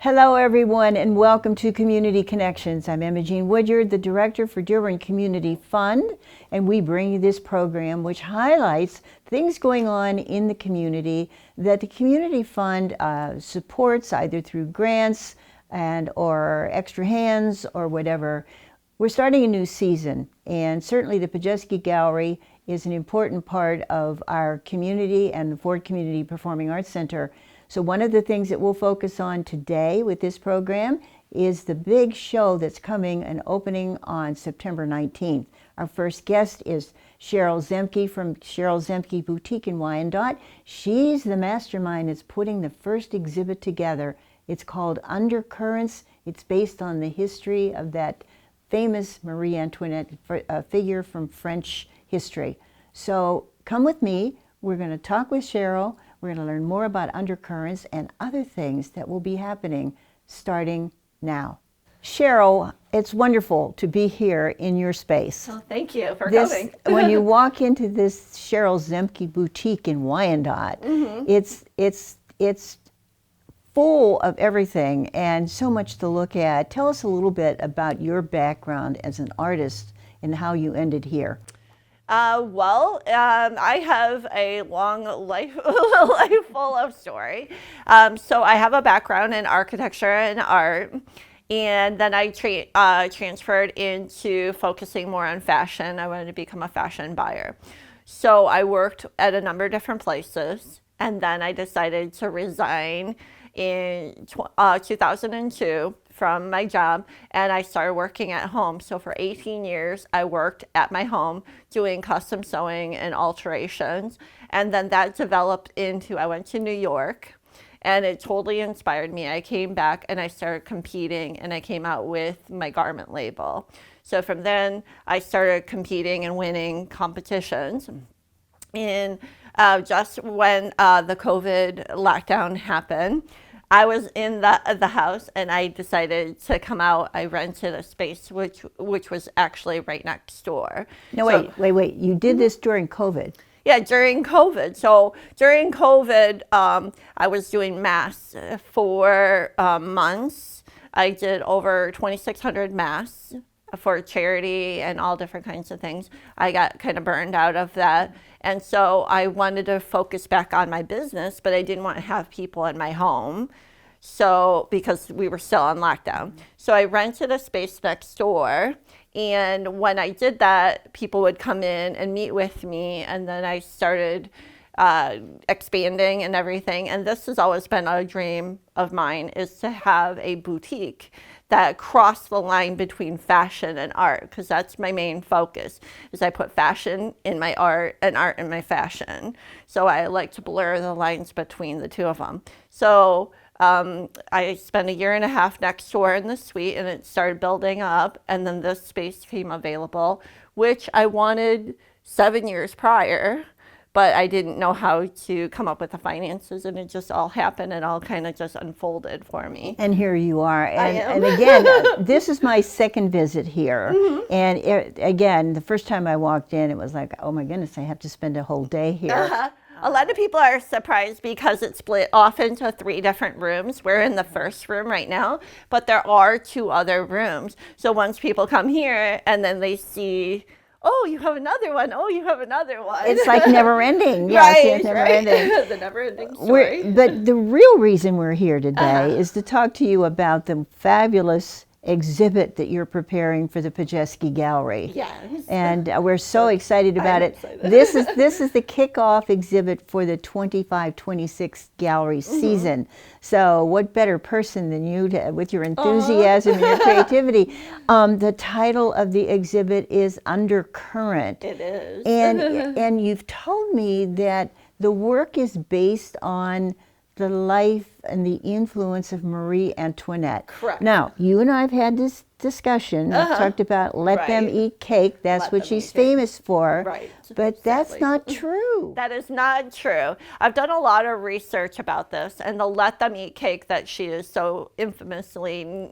Hello, everyone, and welcome to Community Connections. I'm Emma Jean Woodyard, the Director for Dearborn Community Fund, and we bring you this program which highlights things going on in the community that the Community Fund supports either through grants and or extra hands or whatever. We're starting a new season, and certainly the Padzieski Gallery is an important part of our community and the Ford Community Performing Arts Center. So one of the things that we'll focus on today with this program is the big show that's coming and opening on September 19th. Our first guest is Cheryl Zemke from Cheryl Zemke Boutique in Wyandotte. She's the mastermind that's putting the first exhibit together. It's called Undercurrents. It's based on the history of that famous Marie Antoinette figure from French history. So come with me. We're going to talk with Cheryl. We're going to learn more about undercurrents and other things that will be happening starting now. Cheryl, it's wonderful to be here in your space. Oh, thank you for coming. When you walk into this Cheryl Zemke Boutique in Wyandotte, it's full of everything and so much to look at. Tell us a little bit about your background as an artist and how you ended here. I have a long life full of story. So I have a background in architecture and art, and then I transferred into focusing more on fashion. I wanted to become a fashion buyer. So I worked at a number of different places, and then I decided to resign in 2002 from my job, and I started working at home. So for 18 years, I worked at my home doing custom sewing and alterations. And then that developed into, I went to New York, and it totally inspired me. I came back and I started competing, and I came out with my garment label. So from then, I started competing and winning competitions. And just when the COVID lockdown happened, I was in the house, and I decided to come out. I rented a space which was actually right next door. No, wait. You did this during COVID. Yeah, during COVID. So during COVID, I was doing masks for months. I did over 2,600 masks for charity and all different kinds of things. I got kind of burned out of that. And so I wanted to focus back on my business, but I didn't want to have people in my home. So, because we were still on lockdown. So I rented a space next door. And when I did that, people would come in and meet with me. And then I started expanding and everything. And this has always been a dream of mine, is to have a boutique that crossed the line between fashion and art, because that's my main focus, is I put fashion in my art and art in my fashion. So I like to blur the lines between the two of them. So I spent 1.5 years next door in the suite, and it started building up, and then this space came available, which I wanted 7 years prior, but I didn't know how to come up with the finances, and it just all happened and all kind of just unfolded for me. And here you are. And again, this is my second visit here. Mm-hmm. And again, the first time I walked in, it was like, oh my goodness, I have to spend a whole day here. Uh-huh. A lot of people are surprised because it's split off into 3 different rooms. We're in the first room right now, but there are 2 other rooms. So once people come here and then they see, oh, you have another one. Oh, you have another one. It's like never ending. Yes, right, it's never ending. The never ending story. But the real reason we're here today is to talk to you about the fabulous exhibit that you're preparing for the Padzieski Gallery. Yes. And we're so excited about it. This is the kickoff exhibit for the 25-26 gallery season. So what better person than you with your enthusiasm and your creativity. The title of the exhibit is Undercurrent. It is. And you've told me that the work is based on the life and the influence of Marie Antoinette. Correct. Now, you and I have had this discussion. I've talked about let them eat cake. That's what she's famous for. Right. But that's not true. That is not true. I've done a lot of research about this, and the let them eat cake that she is so infamously,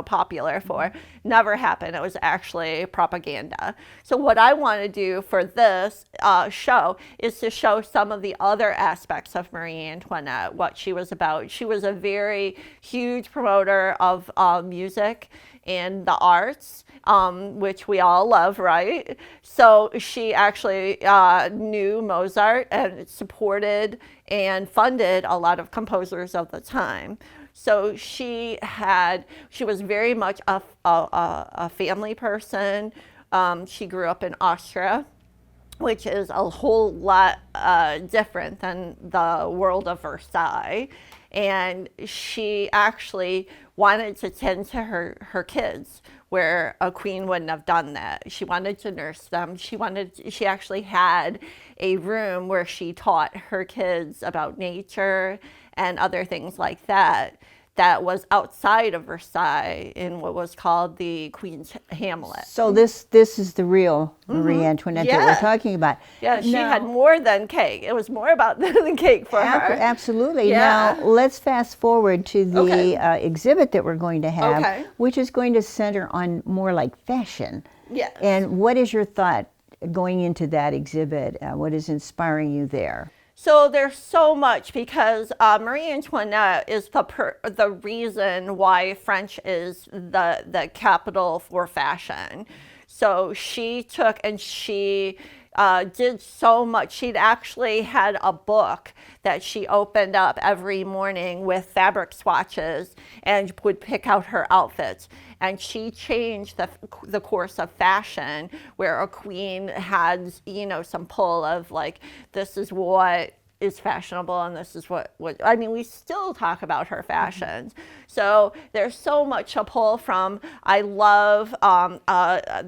popular for never happened. It was actually propaganda. So what I want to do for this show is to show some of the other aspects of Marie Antoinette, what she was about about. She was a very huge promoter of music and the arts, which we all love, right? So she actually knew Mozart and supported and funded a lot of composers of the time. So she was very much a family person. She grew up in Austria, which is a whole lot different than the world of Versailles. And she actually wanted to tend to her kids, where a queen wouldn't have done that. She wanted to nurse them. She actually had a room where she taught her kids about nature and other things like that. That was outside of Versailles in what was called the Queen's Hamlet. So this is the real Marie Antoinette that we're talking about. Yeah, she had more than cake. It was more about than cake for her. Absolutely. Yeah. Now let's fast forward to the exhibit that we're going to have, which is going to center on more like fashion. Yes. And what is your thought going into that exhibit? What is inspiring you there? So there's so much, because Marie Antoinette is the reason why French is the capital for fashion. So she took and she did so much. She'd actually had a book that she opened up every morning with fabric swatches and would pick out her outfits. And she changed the course of fashion, where a queen had, some pull of like, this is what is fashionable and this is what I mean, we still talk about her fashions. So there's so much to pull from. I love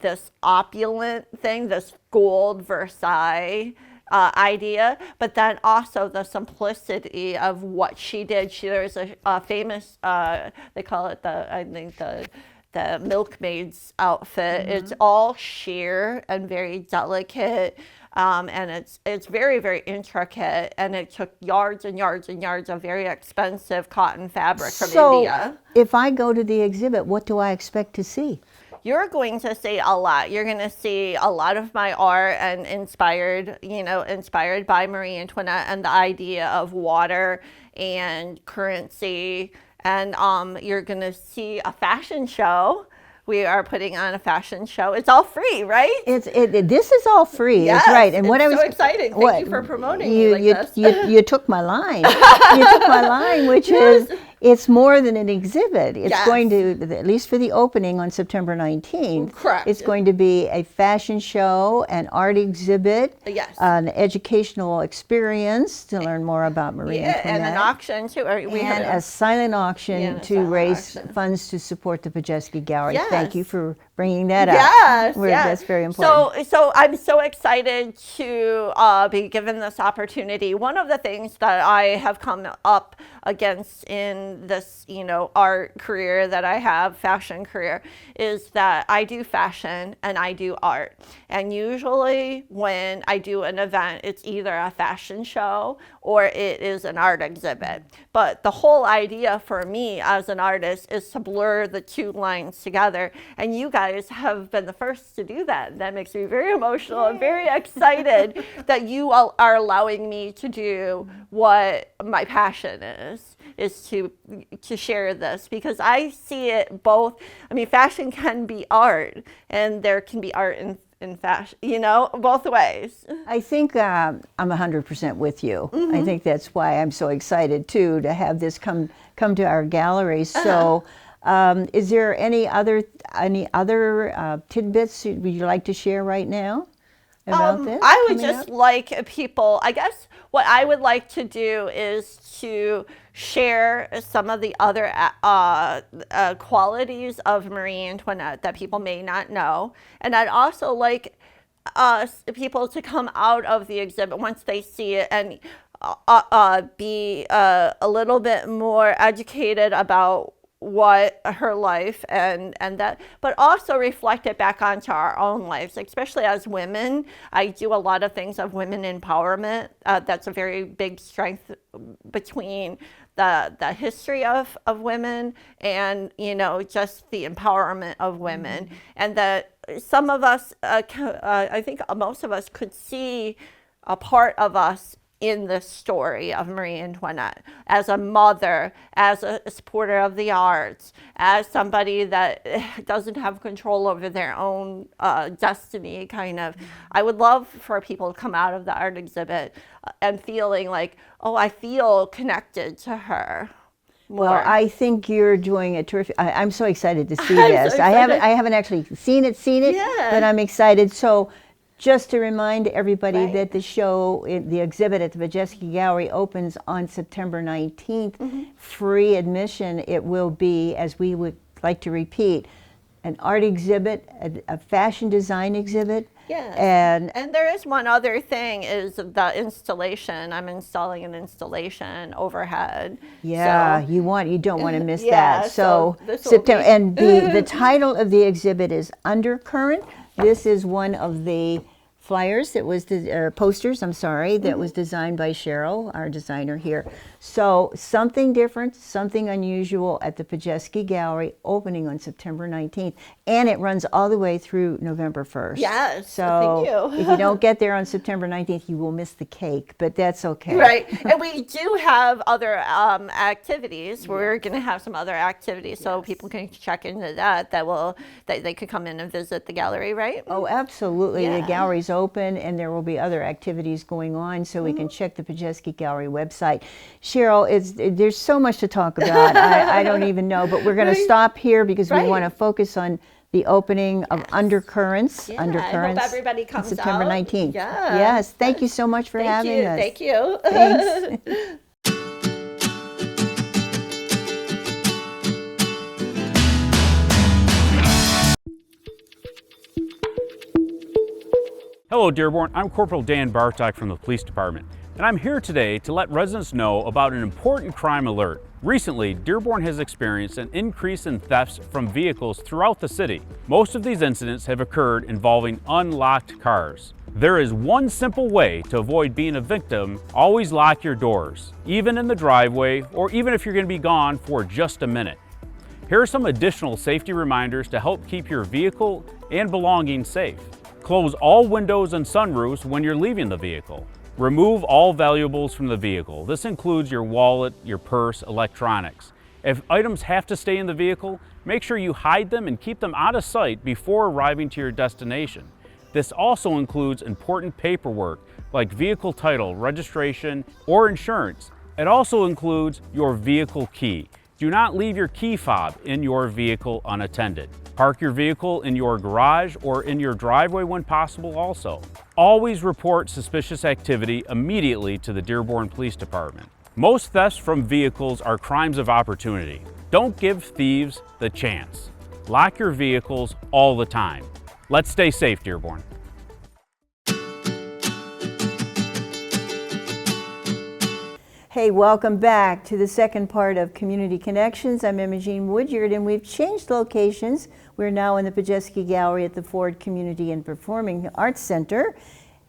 this opulent thing, this gold Versailles idea, but then also the simplicity of what she did. There's a famous, they call it the milkmaid's outfit. It's all sheer and very delicate. And it's very, very intricate, and it took yards and yards and yards of very expensive cotton fabric from India. So if I go to the exhibit, what do I expect to see? You're going to see a lot. You're going to see a lot of my art and inspired by Marie Antoinette and the idea of water and currency. And you're going to see a fashion show. We are putting on a fashion show. It's all free, right? This is all free. Yes, it's right. And it's what I was so exciting. Thank you for promoting me like this. You took my line. You took my line, which is it's more than an exhibit. It's going to, at least for the opening on September 19th, correct. It's going to be a fashion show, an art exhibit, an educational experience to learn more about Marie Antoinette. And an auction too. And a silent auction to raise funds to support the Padzieski Gallery. Yes. Thank you for bringing that up. Yes. That's very important. So I'm so excited to be given this opportunity. One of the things that I have come up against in this, art career that I have, fashion career, is that I do fashion and I do art. And usually when I do an event, it's either a fashion show or it is an art exhibit. But the whole idea for me as an artist is to blur the two lines together. And you guys have been the first to do that. That makes me very emotional and very excited that you all are allowing me to do what my passion is to share this, because I see it both. I mean, fashion can be art, and there can be art in fashion, both ways. I think I'm 100% with you. I think that's why I'm so excited too to have this come to our gallery. So, is there any other tidbits would you like to share right now about this? I would just like people. I guess what I would like to do is to share some of the other qualities of Marie Antoinette that people may not know. And I'd also like people to come out of the exhibit once they see it and be a little bit more educated about what her life and that, but also reflect it back onto our own lives, especially as women. I do a lot of things of women empowerment. That's a very big strength between the history of women and, just the empowerment of women. And that some of us, I think most of us could see a part of us in the story of Marie Antoinette, as a mother, as a supporter of the arts, as somebody that doesn't have control over their own destiny, kind of. I would love for people to come out of the art exhibit and feeling like, oh, I feel connected to her. Well, More. I think you're doing a terrific. I'm so excited to see I'm this. so I haven't actually seen it, Yeah. but I'm excited. So, just to remind everybody Right. that the exhibit at the Padzieski Gallery opens on September 19th. Free admission. It will be, as we would like to repeat, an art exhibit, a fashion design exhibit. Yes. And there is one other thing, is the installation. I'm installing an installation overhead. yeah, So, you don't want to miss Yeah, that. so this will September, be- and the title of the exhibit is Undercurrent. This is one of the flyers that was posters, I'm sorry, that was designed by Cheryl, our designer here. So something different, something unusual at the Padzieski Gallery, opening on September 19th, and it runs all the way through November 1st. Yes, So thank you. if you don't get there on September 19th, you will miss the cake, but that's okay. Right, and we do have other activities. We're going to have some other activities, so people can check into that. That they could come in and visit the gallery, right? Oh, absolutely. The Yeah. gallery's open, and there will be other activities going on, so we can check the Padzieski Gallery website. Cheryl, there's so much to talk about. I don't even know, but we're going to stop here because we Right. want to focus on the opening of Undercurrents. Yeah, I Undercurrents. hope everybody on comes September out. 19th. Yeah. Yes. Thank you so much for having us. Thank you. Thanks. Hello Dearborn, I'm Corporal Dan Bartok from the Police Department, and I'm here today to let residents know about an important crime alert. Recently, Dearborn has experienced an increase in thefts from vehicles throughout the city. Most of these incidents have occurred involving unlocked cars. There is one simple way to avoid being a victim: always lock your doors, even in the driveway or even if you're going to be gone for just a minute. Here are some additional safety reminders to help keep your vehicle and belongings safe. Close all windows and sunroofs when you're leaving the vehicle. Remove all valuables from the vehicle. This includes your wallet, your purse, electronics. If items have to stay in the vehicle, make sure you hide them and keep them out of sight before arriving to your destination. This also includes important paperwork like vehicle title, registration, or insurance. It also includes your vehicle key. Do not leave your key fob in your vehicle unattended. Park your vehicle in your garage or in your driveway when possible also. Always report suspicious activity immediately to the Dearborn Police Department. Most thefts from vehicles are crimes of opportunity. Don't give thieves the chance. Lock your vehicles all the time. Let's stay safe, Dearborn. Hey, welcome back to the second part of Community Connections. I'm Imogene Woodyard, and we've changed locations. We're now in the Padzieski Gallery at the Ford Community and Performing Arts Center,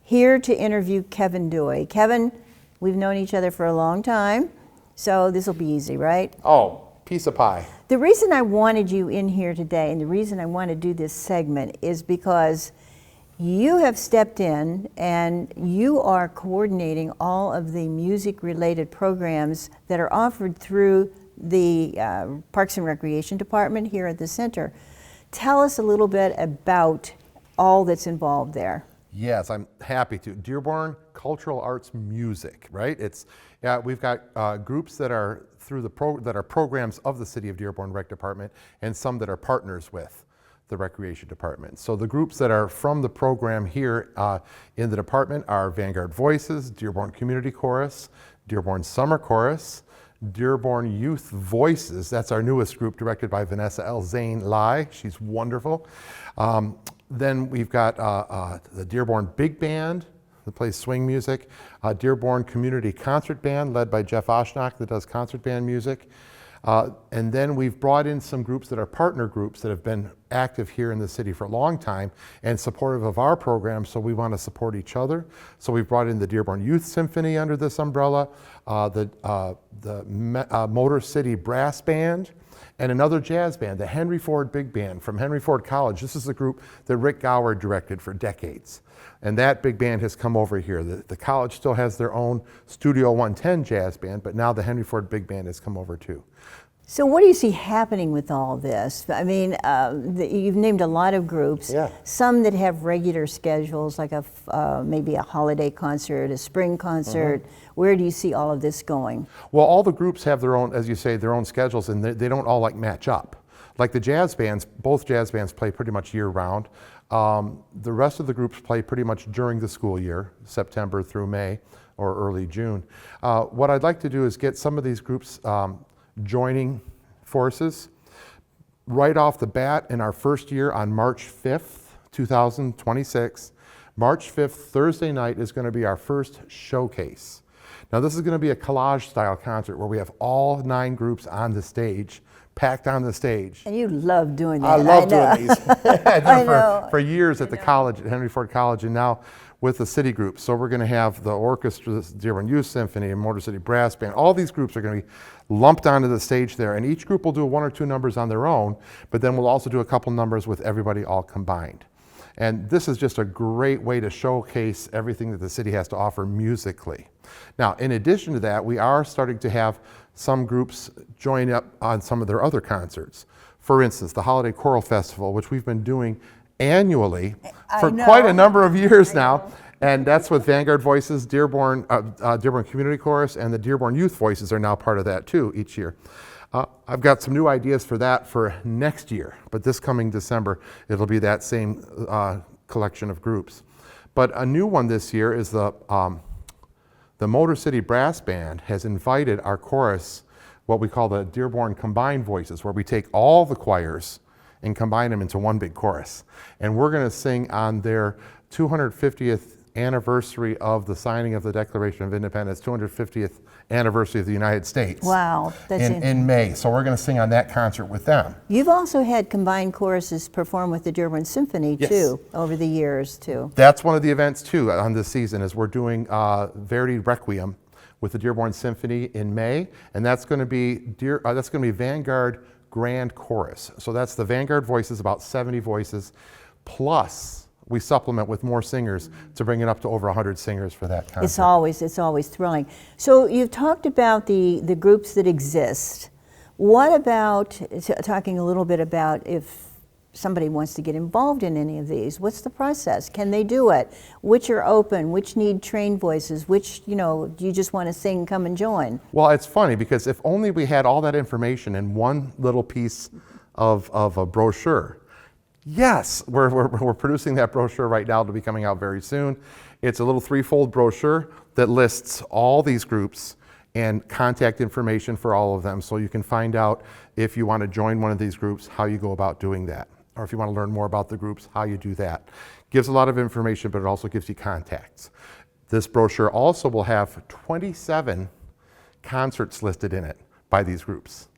here to interview Kevin Doy. Kevin, we've known each other for a long time, so this will be easy, right? Oh, piece of pie. The reason I wanted you in here today, and the reason I want to do this segment, is because you have stepped in and you are coordinating all of the music-related programs that are offered through the Parks and Recreation Department here at the center. Tell us a little bit about all that's involved there. Yes, I'm happy to. Dearborn Cultural Arts Music, right? We've got groups that are through that are programs of the City of Dearborn Rec Department, and some that are partners with the Recreation Department. So the groups that are from the program here in the department are Vanguard Voices, Dearborn Community Chorus, Dearborn Summer Chorus, Dearborn Youth Voices. That's our newest group, directed by Vanessa L. Zane Lai. She's wonderful. Then we've got the Dearborn Big Band that plays swing music, Dearborn Community Concert Band led by Jeff Oshnock that does concert band music. And then we've brought in some groups that are partner groups that have been active here in the city for a long time and supportive of our program, so we want to support each other. So we've brought in the Dearborn Youth Symphony under this umbrella, the Motor City Brass Band, And another jazz band, the Henry Ford Big Band from Henry Ford College. This is the group that Rick Gower directed for decades. And that big band has come over here. The college still has their own Studio 110 jazz band, but now the Henry Ford Big Band has come over too. So what do you see happening with all this? I mean, you've named a lot of groups. Yeah. Some that have regular schedules, like maybe a holiday concert, a spring concert. Where do you see all of this going? Well, all the groups have their own, as you say, their own schedules, and they don't all like match up. Like the jazz bands, both jazz bands play pretty much year round. The rest of the groups play pretty much during the school year, September through May or early June. What I'd like to do is get some of these groups joining forces right off the bat in our first year on March 5th, 2026. March 5th, Thursday night, is going to be our first showcase. Now this is going to be a collage style concert where we have all 9 groups on the stage, packed on the stage. And you love doing that. I love doing these. I did I it know. for years at the college, at Henry Ford College, and now with the city groups. So we're going to have the orchestra, the Dearborn Youth Symphony, and Motor City Brass Band. All these groups are going to be lumped onto the stage there, and each group will do 1 or 2 numbers on their own, but then we'll also do a couple numbers with everybody all combined. And this is just a great way to showcase everything that the city has to offer musically. Now, in addition to that, we are starting to have some groups join up on some of their other concerts. For instance, the Holiday Choral Festival, which we've been doing annually for quite a number of years now. And that's with Vanguard Voices, Dearborn Community Chorus, and the Dearborn Youth Voices are now part of that too each year. I've got some new ideas for that for next year, but this coming December, it'll be that same collection of groups. But a new one this year is the Motor City Brass Band has invited our chorus, what we call the Dearborn Combined Voices, where we take all the choirs and combine them into one big chorus. And we're going to sing on their 250th anniversary of the signing of the Declaration of Independence, 250th anniversary of the United States. Wow, that's in May. So we're going to sing on that concert with them. You've also had combined choruses perform with the Dearborn Symphony Yes. too, over the years too. That's one of the events too on this season, is we're doing Verdi Requiem with the Dearborn Symphony in May, and that's going to be Vanguard Grand Chorus. So that's the Vanguard voices, about 70 voices, plus we supplement with more singers to bring it up to over 100 singers for that concert. It's always thrilling. So you've talked about the groups that exist. What about talking a little bit about if somebody wants to get involved in any of these? What's the process? Can they do it? Which are open? Which need trained voices? Which, do you just want to sing, come and join? Well, it's funny because if only we had all that information in one little piece of a brochure. Yes, we're producing that brochure right now. It'll be coming out very soon. It's a little 3-fold brochure that lists all these groups and contact information for all of them, so you can find out if you want to join one of these groups, how you go about doing that. Or if you want to learn more about the groups, how you do that. Gives a lot of information, but it also gives you contacts. This brochure also will have 27 concerts listed in it by these groups.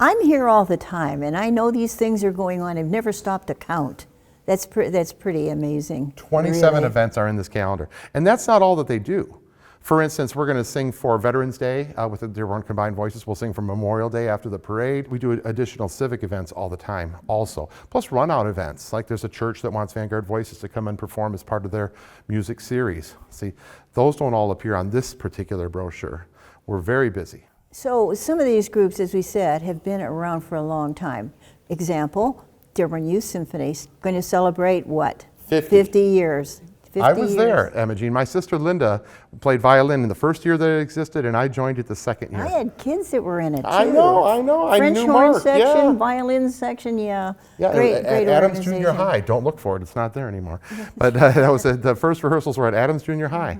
I'm here all the time, and I know these things are going on. I've never stopped to count. That's pretty amazing. 27 really. events are in this calendar. And that's not all that they do. For instance, we're going to sing for Veterans Day with the Dearborn Combined Voices. We'll sing for Memorial Day after the parade. We do additional civic events all the time also. Plus run-out events, like there's a church that wants Vanguard Voices to come and perform as part of their music series. See, those don't all appear on this particular brochure. We're very busy. So some of these groups, as we said, have been around for a long time. Example, Dearborn Youth Symphony is going to celebrate what? 50 years. 50 I was years. there, Emma Jean. My sister Linda played violin in the first year that it existed, and I joined it the second year. I had kids that were in it too. I know. French I knew horn Mark. section, Yeah. violin section, yeah. Great Great Adams organization. Junior High. Don't look for it; it's not there anymore. But that was the first rehearsals were at Adams Junior High.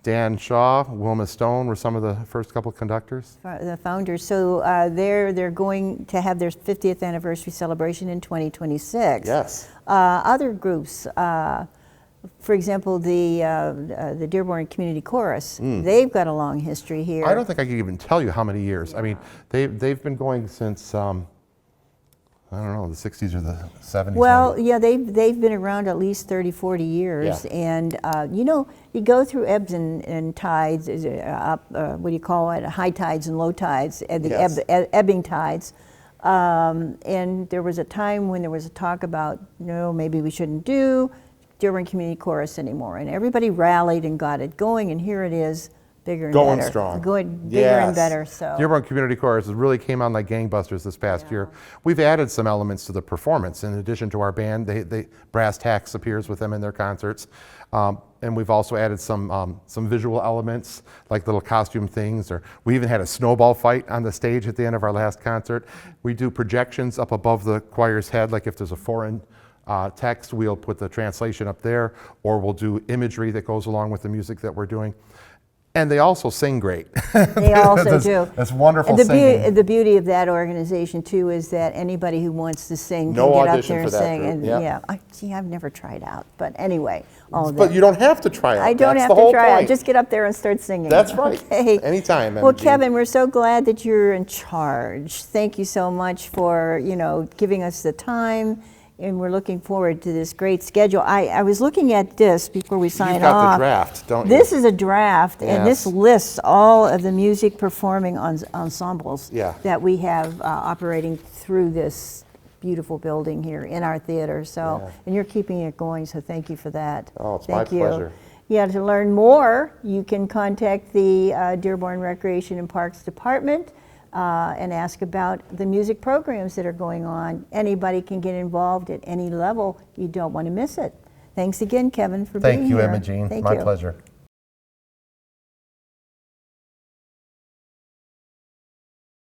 Dan Shaw, Wilma Stone were some of the first couple conductors. The founders. So they're going to have their 50th anniversary celebration in 2026. Yes. Other groups, for example, the Dearborn Community Chorus, they've got a long history here. I don't think I can even tell you how many years. I mean, they've been going since I don't know, the 60s or the 70s. Well, maybe. yeah, they've been around at least 30, 40 years. Yeah. And, you know, you go through ebbs and tides, what do you call it, high tides and low tides, and the Yes. ebbing tides. And there was a time when there was a talk about, no, maybe we shouldn't do Dearborn Community Chorus anymore. And everybody rallied and got it going, and here it is, bigger and Going better. strong. Going bigger and Yes. better, so. Dearborn Community Chorus really came on like gangbusters this past year. We've added some elements to the performance. In addition to our band, they brass tacks appears with them in their concerts. And we've also added some visual elements, like little costume things, or we even had a snowball fight on the stage at the end of our last concert. We do projections up above the choir's head, like if there's a foreign text, we'll put the translation up there, or we'll do imagery that goes along with the music that we're doing. And they also sing great. They also do. That's wonderful And singing. the beauty of that organization too is that anybody who wants to sing No can get up audition there for and that sing. group, And yeah. I've never tried out, but anyway, all of But that. you don't have to try out. I don't That's have the to whole try out. point. Just get up there and start singing. That's right. Okay. Anytime. Well, MG. Kevin, we're so glad that you're in charge. Thank you so much for giving us the time. And we're looking forward to this great schedule. I was looking at this before we sign You've got off. the draft, don't you? This is a draft, and this Yes. lists all of the music performing ensembles Yeah. that we have operating through this beautiful building here in our theater. So, Yeah. and you're keeping it going, so thank you for that. Oh, it's Thank my you. pleasure. Yeah, to learn more, you can contact the Dearborn Recreation and Parks Department and ask about the music programs that are going on. Anybody can get involved at any level. You don't want to miss it. Thanks again, Kevin, for being Thank you, here. Emma Jean. Thank My you. pleasure.